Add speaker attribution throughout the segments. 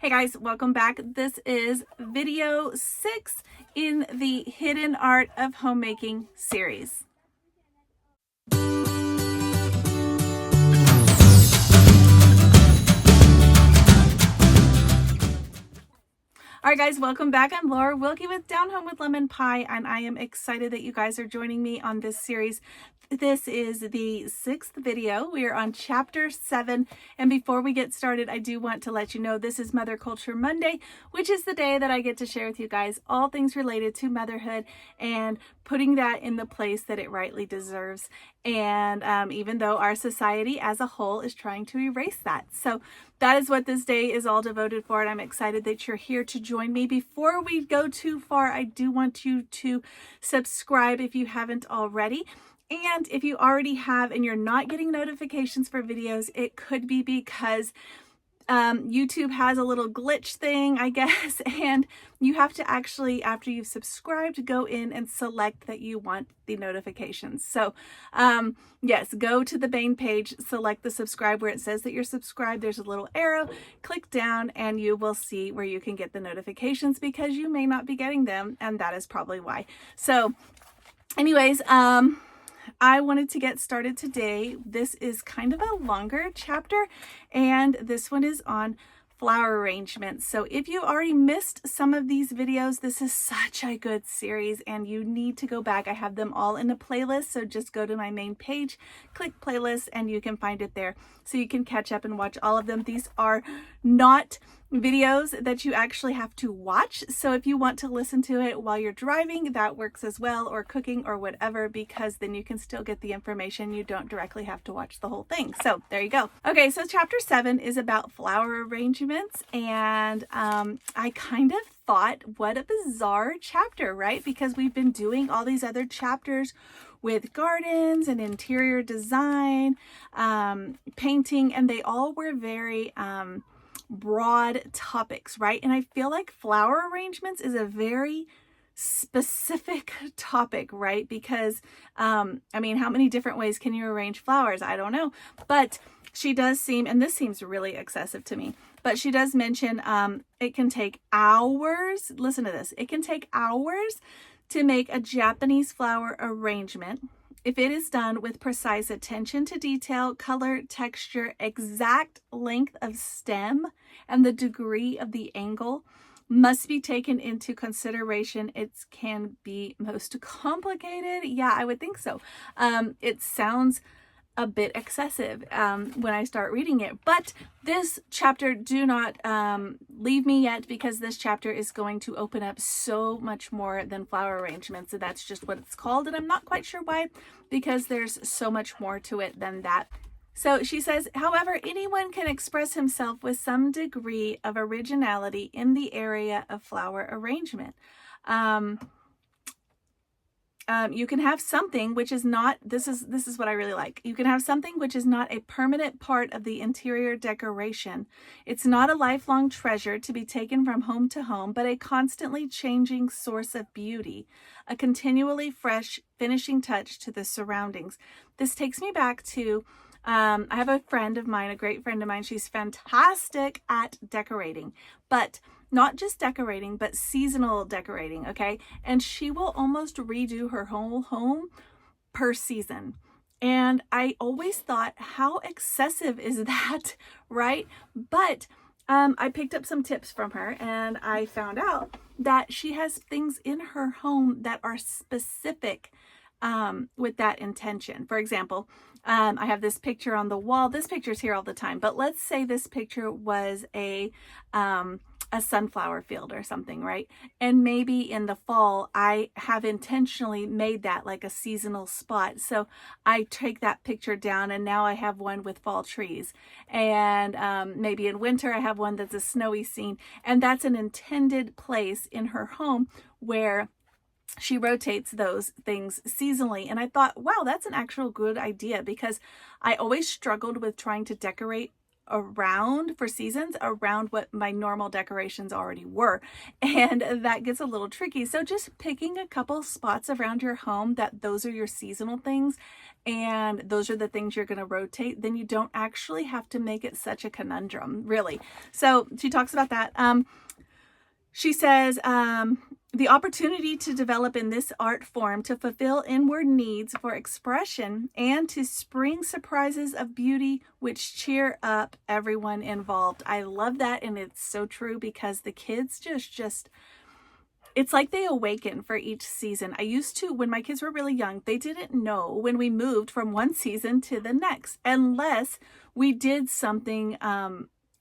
Speaker 1: Hey guys, welcome back. This is video 6 in the Hidden Art of Homemaking series. All right, guys, welcome back. I'm Laura Wilkie with Down Home with Lemon Pie, and I am excited that you guys are joining me on this series. This is the 6th video. We are on chapter 7, and before we get started, I do want to let you know this is Mother Culture Monday, which is the day that I get to share with you guys all things related to motherhood and putting that in the place that it rightly deserves. And even though our society as a whole is trying to erase that. So that is what this day is all devoted for, and I'm excited that you're here to join me. Before we go too far, I do want you to subscribe if you haven't already. And if you already have and you're not getting notifications for videos, it could be because YouTube has a little glitch thing, I guess, and you have to actually, after you've subscribed, go in and select that you want the notifications. So yes, go to the main page, select the subscribe where it says that you're subscribed. There's a little arrow, click down, and you will see where you can get the notifications because you may not be getting them, and that is probably why. So anyways, I wanted to get started today. This is kind of a longer chapter, and this one is on flower arrangements. So if you already missed some of these videos, this is such a good series and you need to go back. I have them all in a playlist, so just go to my main page, click playlist, and you can find it there. So you can catch up and watch all of them. These are not videos that you actually have to watch. So if you want to listen to it while you're driving, that works as well, or cooking or whatever, because then you can still get the information. You don't directly have to watch the whole thing. So there you go. Okay, so chapter 7 is about flower arrangements, and I kind of thought, what a bizarre chapter, right? Because we've been doing all these other chapters with gardens and interior design, painting, and they all were very broad topics, right? And I feel like flower arrangements is a very specific topic, right? Because I mean, how many different ways can you arrange flowers? I don't know, but she does seem, and this seems really excessive to me, but she does mention it can take hours. Listen to this. It can take hours to make a Japanese flower arrangement if it is done with precise attention to detail, color, texture, exact length of stem, and the degree of the angle must be taken into consideration. It can be most complicated. Yeah, I would think so. It sounds a bit excessive when I start reading it, but this chapter, do not leave me yet, because this chapter is going to open up so much more than flower arrangements. So that's just what it's called, and I'm not quite sure why, because there's so much more to it than that. So she says, however, anyone can express himself with some degree of originality in the area of flower arrangement. You can have something which is not, this is what I really like. You can have something which is not a permanent part of the interior decoration. It's not a lifelong treasure to be taken from home to home, but a constantly changing source of beauty, a continually fresh finishing touch to the surroundings. This takes me back to, I have a friend of mine, a great friend of mine. She's fantastic at decorating, but not just decorating, but seasonal decorating, okay? And she will almost redo her whole home per season. And I always thought, how excessive is that, right? But I picked up some tips from her, and I found out that she has things in her home that are specific with that intention. For example, I have this picture on the wall. This picture's here all the time, but let's say this picture was a sunflower field or something, right? And maybe in the fall, I have intentionally made that like a seasonal spot. So I take that picture down, and now I have one with fall trees. And maybe in winter, I have one that's a snowy scene. And that's an intended place in her home where she rotates those things seasonally. And I thought, wow, that's an actual good idea, because I always struggled with trying to decorate around for seasons around what my normal decorations already were, and that gets a little tricky. So just picking a couple spots around your home that those are your seasonal things, and those are the things you're going to rotate, then you don't actually have to make it such a conundrum, really. So she talks about that. She says, the opportunity to develop in this art form to fulfill inward needs for expression and to spring surprises of beauty which cheer up everyone involved. I love that, and it's so true because the kids just it's like they awaken for each season. I used to, when my kids were really young, they didn't know when we moved from one season to the next unless we did something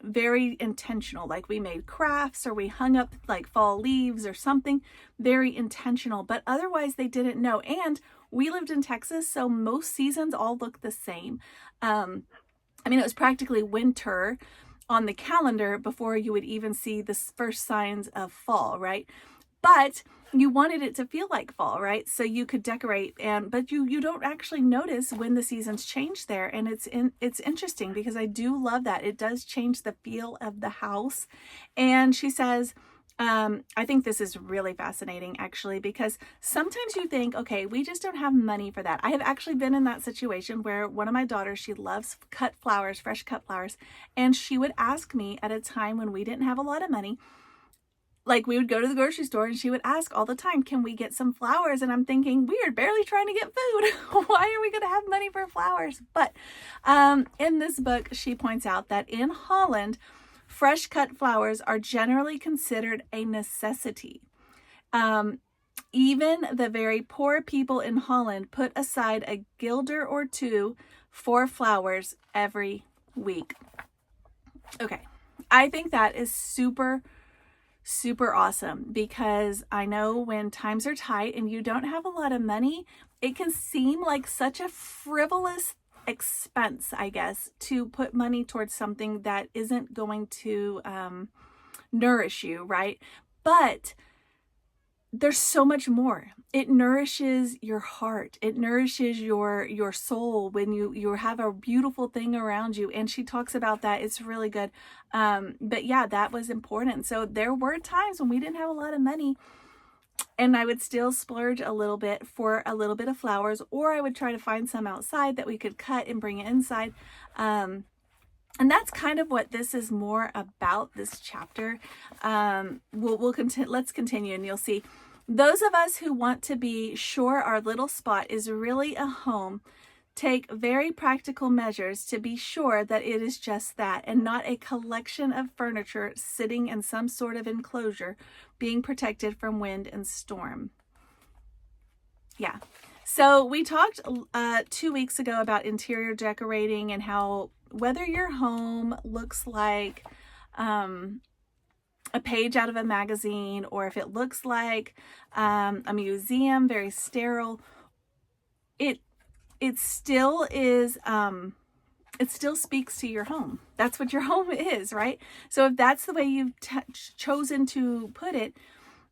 Speaker 1: very intentional, like we made crafts or we hung up like fall leaves or something very intentional, but otherwise they didn't know. And we lived in Texas, so most seasons all look the same. I mean, it was practically winter on the calendar before you would even see the first signs of fall, right? But you wanted it to feel like fall, right? So you could decorate, but you don't actually notice when the seasons change there. And it's interesting because I do love that. It does change the feel of the house. And she says, I think this is really fascinating actually, because sometimes you think, okay, we just don't have money for that. I have actually been in that situation where one of my daughters, she loves cut flowers, fresh cut flowers. And she would ask me at a time when we didn't have a lot of money, like we would go to the grocery store and she would ask all the time, can we get some flowers? And I'm thinking, we are barely trying to get food. Why are we going to have money for flowers? But in this book, she points out that in Holland, fresh cut flowers are generally considered a necessity. Even the very poor people in Holland put aside a guilder or two for flowers every week. Okay, I think that is super awesome, because I know when times are tight and you don't have a lot of money, it can seem like such a frivolous expense, I guess, to put money towards something that isn't going to nourish you, right? But there's so much more. It nourishes your heart. It nourishes your soul when you have a beautiful thing around you. And she talks about that. It's really good. But yeah, that was important. So there were times when we didn't have a lot of money and I would still splurge a little bit for a little bit of flowers, or I would try to find some outside that we could cut and bring it inside. And that's kind of what this is more about, this chapter. Let's continue and you'll see. Those of us who want to be sure our little spot is really a home take very practical measures to be sure that it is just that, and not a collection of furniture sitting in some sort of enclosure being protected from wind and storm. Yeah. So we talked 2 weeks ago about interior decorating and how whether your home looks like a page out of a magazine, or if it looks like a museum, very sterile, it still is, it still speaks to your home. That's what your home is, right? So if that's the way you've chosen to put it,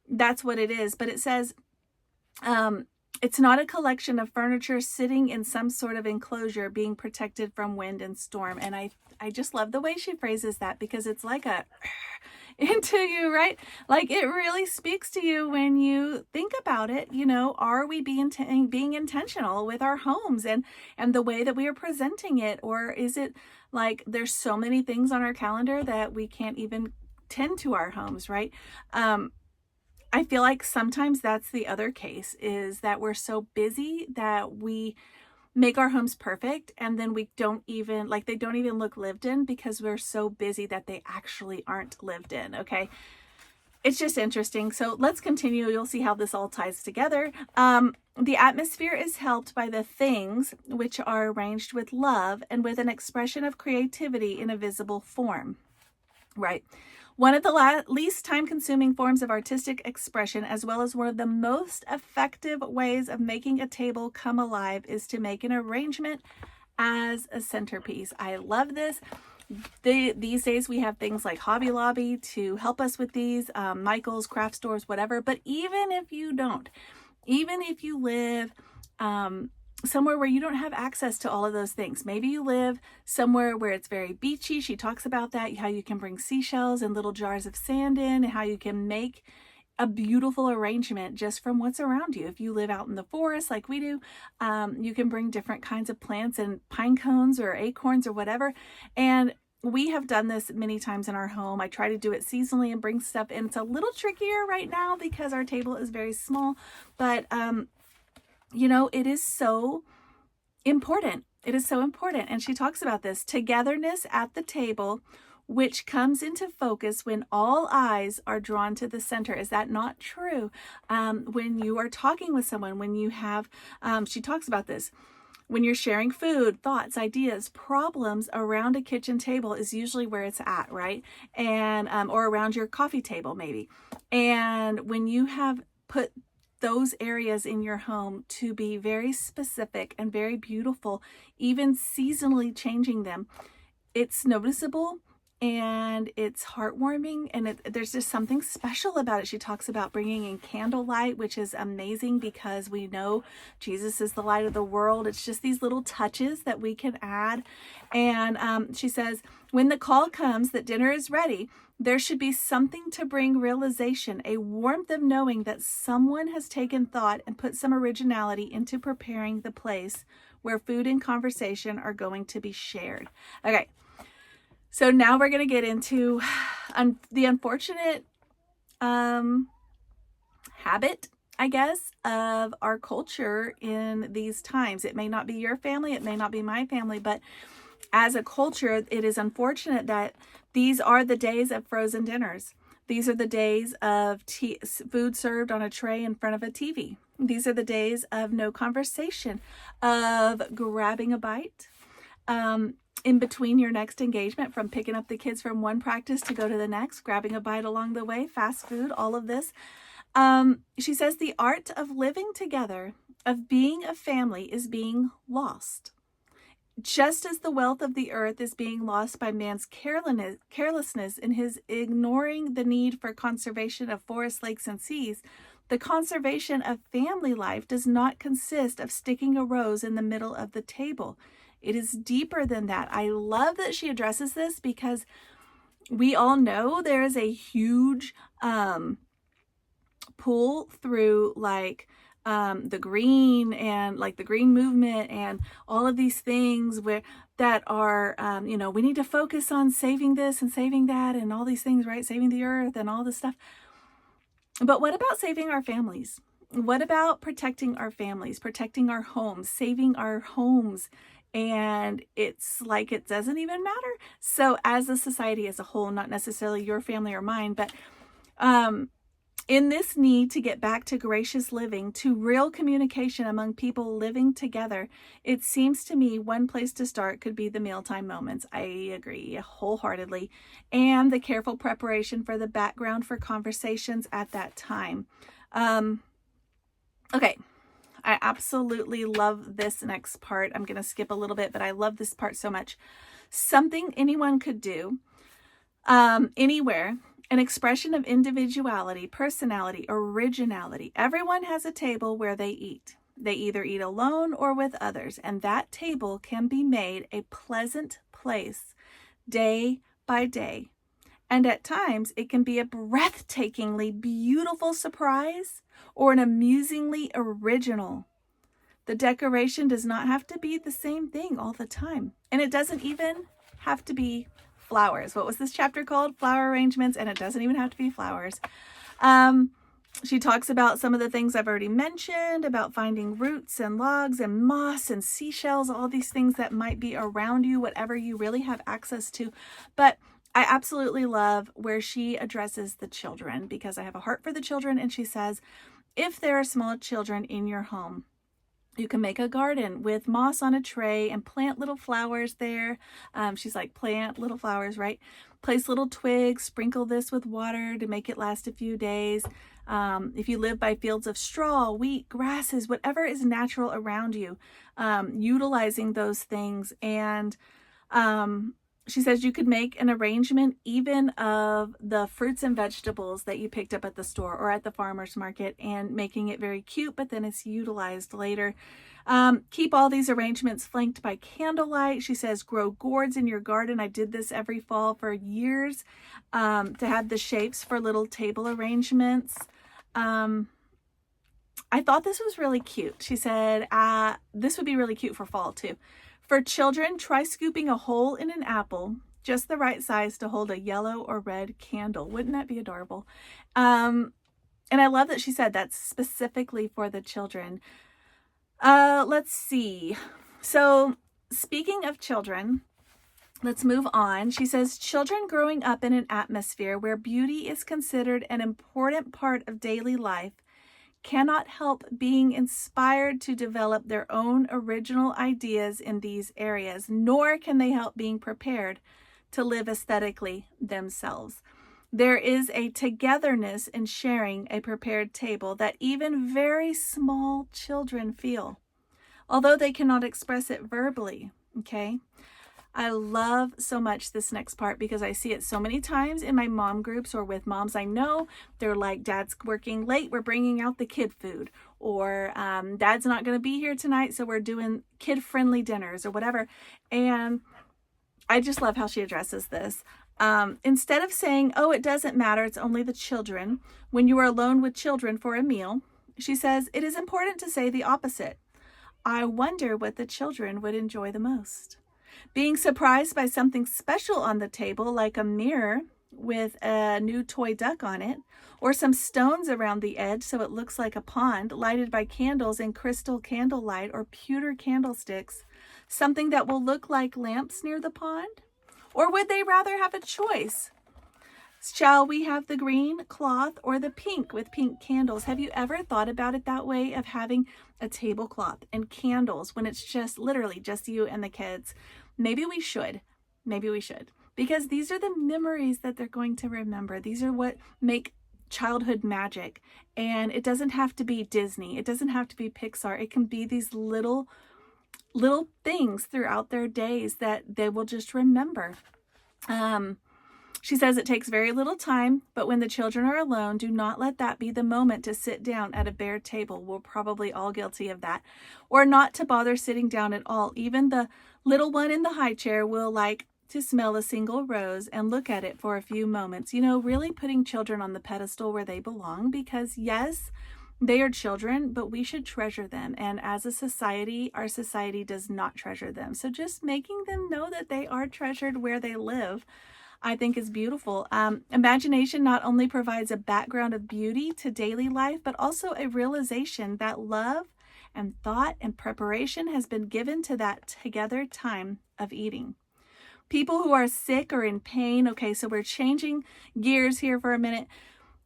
Speaker 1: that's what it is. But it says, it's not a collection of furniture sitting in some sort of enclosure being protected from wind and storm. And I just love the way she phrases that, because it's like a into you, right? Like it really speaks to you when you think about it. You know, are we being intentional with our homes and the way that we are presenting it? Or is it like there's so many things on our calendar that we can't even tend to our homes, right? I feel like sometimes that's the other case, is that we're so busy that we make our homes perfect, and then we don't even, like, they don't even look lived in because we're so busy that they actually aren't lived in, okay? It's just interesting. So let's continue. You'll see how this all ties together. The atmosphere is helped by the things which are arranged with love and with an expression of creativity in a visible form, right? One of the least time-consuming forms of artistic expression, as well as one of the most effective ways of making a table come alive, is to make an arrangement as a centerpiece. I love this. These days we have things like Hobby Lobby to help us with these, Michael's, craft stores, whatever. But even if you don't, even if you live somewhere where you don't have access to all of those things. Maybe you live somewhere where it's very beachy. She talks about that, how you can bring seashells and little jars of sand in, and how you can make a beautiful arrangement just from what's around you. If you live out in the forest like we do, you can bring different kinds of plants and pine cones or acorns or whatever. And we have done this many times in our home. I try to do it seasonally and bring stuff in. It's a little trickier right now because our table is very small, but you know, it is so important. It is so important. And she talks about this togetherness at the table, which comes into focus when all eyes are drawn to the center. Is that not true? When you are talking with someone, when you have, she talks about this, when you're sharing food, thoughts, ideas, problems around a kitchen table is usually where it's at, right? And, or around your coffee table maybe. And when you have put those areas in your home to be very specific and very beautiful, even seasonally changing them, it's noticeable and it's heartwarming, and there's just something special about it. She talks about bringing in candlelight, which is amazing because we know Jesus is the light of the world. It's just these little touches that we can add. And she says, when the call comes that dinner is ready, there should be something to bring realization, a warmth of knowing that someone has taken thought and put some originality into preparing the place where food and conversation are going to be shared. Okay. So now we're going to get into the unfortunate habit, I guess, of our culture in these times. It may not be your family, it may not be my family, but as a culture, it is unfortunate that these are the days of frozen dinners. These are the days of food served on a tray in front of a TV. These are the days of no conversation, of grabbing a bite. In between your next engagement, from picking up the kids from one practice to go to the next, grabbing a bite along the way, fast food, all of this. She says the art of living together, of being a family, is being lost. Just as the wealth of the earth is being lost by man's carelessness in his ignoring the need for conservation of forests, lakes, and seas, the conservation of family life does not consist of sticking a rose in the middle of the table. It is deeper than that. I love that she addresses this because we all know there is a huge pull through like the green and like the green movement and all of these things that are, you know, we need to focus on saving this and saving that and all these things, right? Saving the earth and all this stuff. But what about saving our families? What about protecting our families, protecting our homes, saving our homes? And it's like it doesn't even matter. So as a society as a whole, not necessarily your family or mine, but in this need to get back to gracious living, to real communication among people living together, it seems to me one place to start could be the mealtime moments. I agree wholeheartedly. And the careful preparation for the background for conversations at that time. Okay. I absolutely love this next part. I'm going to skip a little bit, but I love this part so much. Something anyone could do, anywhere, an expression of individuality, personality, originality. Everyone has a table where they eat. They either eat alone or with others, and that table can be made a pleasant place day by day. And at times, it can be a breathtakingly beautiful surprise or an amusingly original. The decoration does not have to be the same thing all the time. And it doesn't even have to be flowers. What was this chapter called? Flower arrangements. And it doesn't even have to be flowers. She talks about some of the things I've already mentioned, about finding roots and logs and moss and seashells, all these things that might be around you, whatever you really have access to. But I absolutely love where she addresses the children, because I have a heart for the children. And she says, if there are small children in your home, you can make a garden with moss on a tray and plant little flowers there. She's like, plant little flowers, right? Place little twigs, sprinkle this with water to make it last a few days. If you live by fields of straw, wheat, grasses, whatever is natural around you, utilizing those things. And she says you could make an arrangement even of the fruits and vegetables that you picked up at the store or at the farmer's market, and making it very cute, but then it's utilized later. Keep all these arrangements flanked by candlelight. She says grow gourds in your garden. I did this every fall for years, to have the shapes for little table arrangements. I thought this was really cute. She said, this would be really cute for fall too. For children, try scooping a hole in an apple, just the right size to hold a yellow or red candle. Wouldn't that be adorable? And I love that she said that's specifically for the children. Let's see. So speaking of children, let's move on. She says, children growing up in an atmosphere where beauty is considered an important part of daily life cannot help being inspired to develop their own original ideas in these areas, nor can they help being prepared to live aesthetically themselves. There is a togetherness in sharing a prepared table that even very small children feel, although they cannot express it verbally, okay? I love so much this next part because I see it so many times in my mom groups or with moms I know. They're like, Dad's working late, we're bringing out the kid food. Or Dad's not going to be here tonight, so we're doing kid-friendly dinners or whatever. And I just love how she addresses this. Instead of saying, oh, it doesn't matter, it's only the children, when you are alone with children for a meal, she says, it is important to say the opposite. I wonder what the children would enjoy the most. Being surprised by something special on the table, like a mirror with a new toy duck on it, or some stones around the edge so it looks like a pond, lighted by candles in crystal candlelight or pewter candlesticks, something that will look like lamps near the pond? Or would they rather have a choice? Shall we have the green cloth or the pink with pink candles? Have you ever thought about it that way, of having a tablecloth and candles when it's just literally just you and the kids? Maybe we should. Maybe we should. Because these are the memories that they're going to remember. These are what make childhood magic. And it doesn't have to be Disney. It doesn't have to be Pixar. It can be these little things throughout their days that they will just remember. She says it takes very little time, but when the children are alone, do not let that be the moment to sit down at a bare table. We're probably all guilty of that. Or not to bother sitting down at all. Even the little one in the high chair will like to smell a single rose and look at it for a few moments. You know, really putting children on the pedestal where they belong, because yes, they are children, but we should treasure them. And as a society, our society does not treasure them. So just making them know that they are treasured where they live, I think is beautiful. Imagination not only provides a background of beauty to daily life, but also a realization that love and thought and preparation has been given to that together time of eating. People who are sick or in pain, okay, so we're changing gears here for a minute.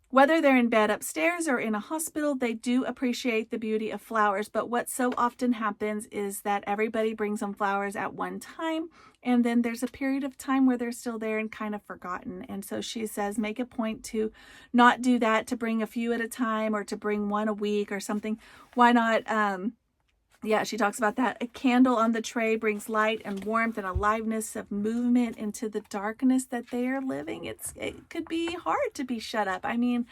Speaker 1: Whether they're in bed upstairs or in a hospital, they do appreciate the beauty of flowers. But what so often happens is that everybody brings them flowers at one time, and then there's a period of time where they're still there and kind of forgotten. And so she says, make a point to not do that, to bring a few at a time or to bring one a week or something. Why not? Yeah, she talks about that. A candle on the tray brings light and warmth and aliveness of movement into the darkness that they are living. It could be hard to be shut up. I mean,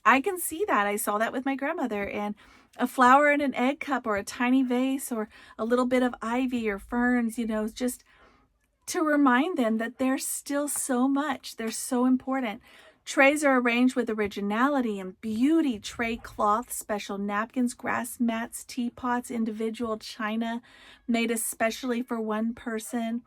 Speaker 1: I can see that. I saw that with my grandmother. And a flower in an egg cup or a tiny vase or a little bit of ivy or ferns, you know, just to remind them that they're still so much. They're so important. Trays are arranged with originality and beauty. Tray cloths, special napkins, grass mats, teapots, individual china made especially for one person.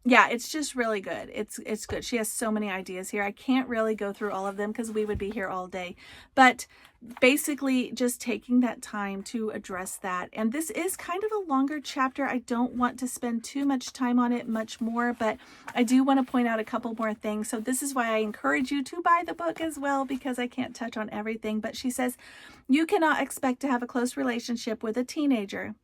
Speaker 1: Yeah, it's just really good. It's good. She has so many ideas here. I can't really go through all of them because we would be here all day. But basically just taking that time to address that. And this is kind of a longer chapter. I don't want to spend too much time on it, much more, but I do want to point out a couple more things. So this is why I encourage you to buy the book as well, because I can't touch on everything. But she says, you cannot expect to have a close relationship with a teenager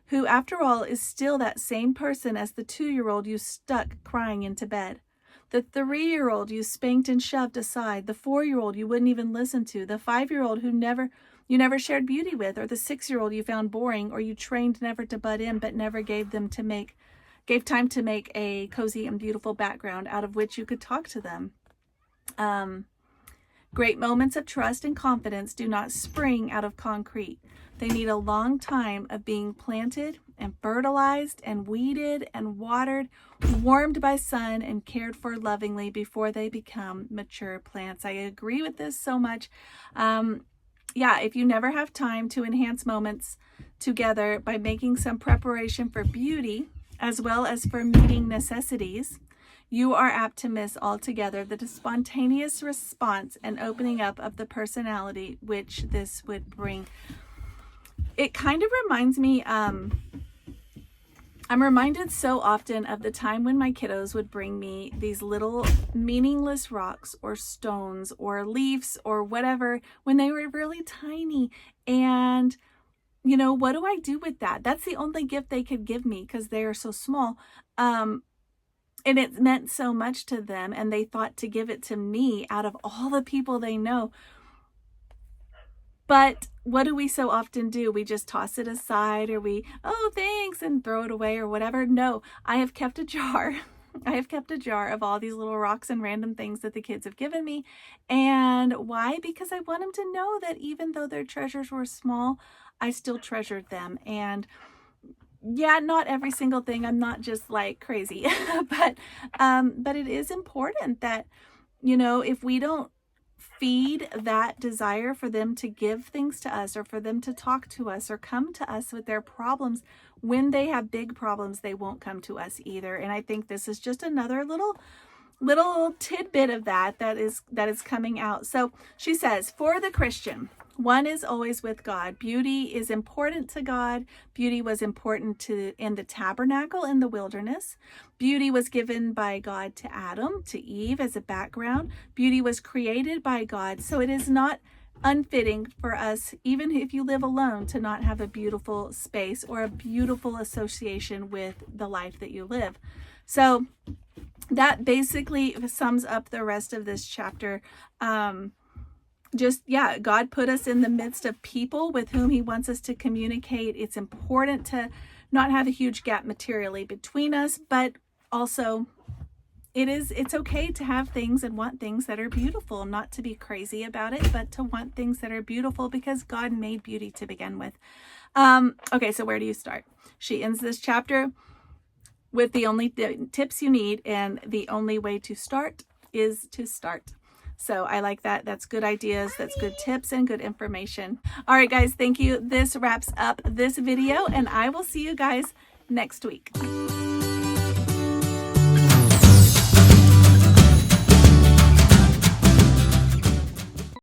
Speaker 1: who, after all, is still that same person as the 2-year-old you stuck crying into bed, the 3-year-old you spanked and shoved aside, the 4-year-old you wouldn't even listen to, the 5-year-old you never shared beauty with, or the 6-year-old you found boring, or you trained never to butt in, but never gave time to make a cozy and beautiful background out of which you could talk to them. Great moments of trust and confidence do not spring out of concrete. They need a long time of being planted and fertilized and weeded and watered, warmed by sun and cared for lovingly before they become mature plants. I agree with this so much. Yeah, if you never have time to enhance moments together by making some preparation for beauty as well as for meeting necessities, you are apt to miss altogether the spontaneous response and opening up of the personality which this would bring. It kind of reminds me, I'm reminded so often of the time when my kiddos would bring me these little meaningless rocks or stones or leaves or whatever when they were really tiny. And, you know, what do I do with that? That's the only gift they could give me because they are so small. And it meant so much to them, and they thought to give it to me out of all the people they know. But what do we so often do? We just toss it aside, or we, oh, thanks, and throw it away or whatever. No, I have kept a jar. I have kept a jar of all these little rocks and random things that the kids have given me. And why? Because I want them to know that even though their treasures were small, I still treasured them. And yeah, not every single thing. I'm not just like crazy, but it is important that, you know, if we don't feed that desire for them to give things to us or for them to talk to us or come to us with their problems, when they have big problems, they won't come to us either. And I think this is just another little tidbit of that is coming out. So she says, for the Christian, one is always with God. Beauty is important to God. Beauty was important in the tabernacle in the wilderness. Beauty was given by God to Adam, to Eve as a background. Beauty was created by God. So it is not unfitting for us, even if you live alone, to not have a beautiful space or a beautiful association with the life that you live. So that basically sums up the rest of this chapter. God put us in the midst of people with whom he wants us to communicate. It's important to not have a huge gap materially between us, but also it's okay to have things and want things that are beautiful, not to be crazy about it, but to want things that are beautiful because God made beauty to begin with. Okay, so where do you start? She ends this chapter with the only tips you need, and the only way to start is to start. So I like that. That's good ideas. That's good tips and good information. All right, guys, thank you. This wraps up this video, and I will see you guys next week.